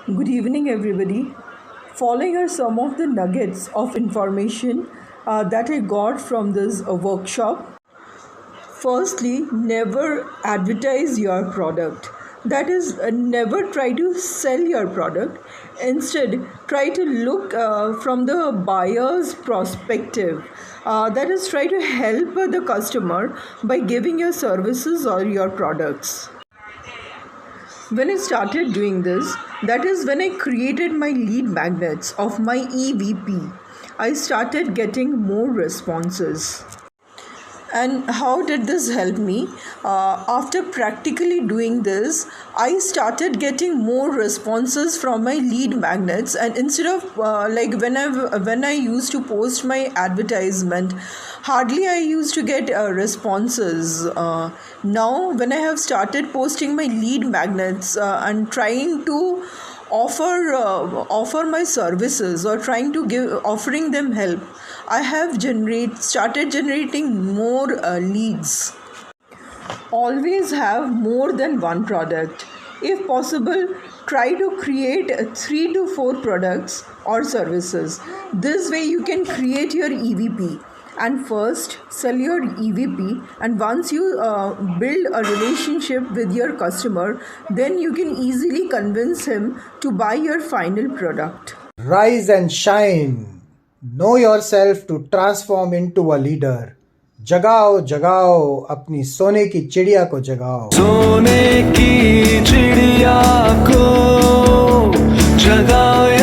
Good evening, everybody. Following are some of the nuggets of information that I got from this workshop. Firstly, never advertise your product. That is, never try to sell your product. Instead, try to look from the buyer's perspective. That is, try to help the customer by giving your services or your products. When I started doing this, that is when I created my lead magnets of my EVP. I started getting more responses. And how did this help me? After practically doing this, I started getting more responses from my lead magnets. And instead of like when I used to post my advertisement, hardly I used to get responses. Now, when I have started posting my lead magnets and trying to offer my services or trying to give offering them help, I have started generating more leads. Always have more than one product. If possible, try to create 3 to 4 products or services. This way you can create your EVP. And first, sell your EVP, and once you build a relationship with your customer, then you can easily convince him to buy your final product. Rise and shine. Know yourself to transform into a leader. जगाओ जगाओ अपनी सोने की चिड़िया को जगाओ. सोने की चिड़िया को जगाओ.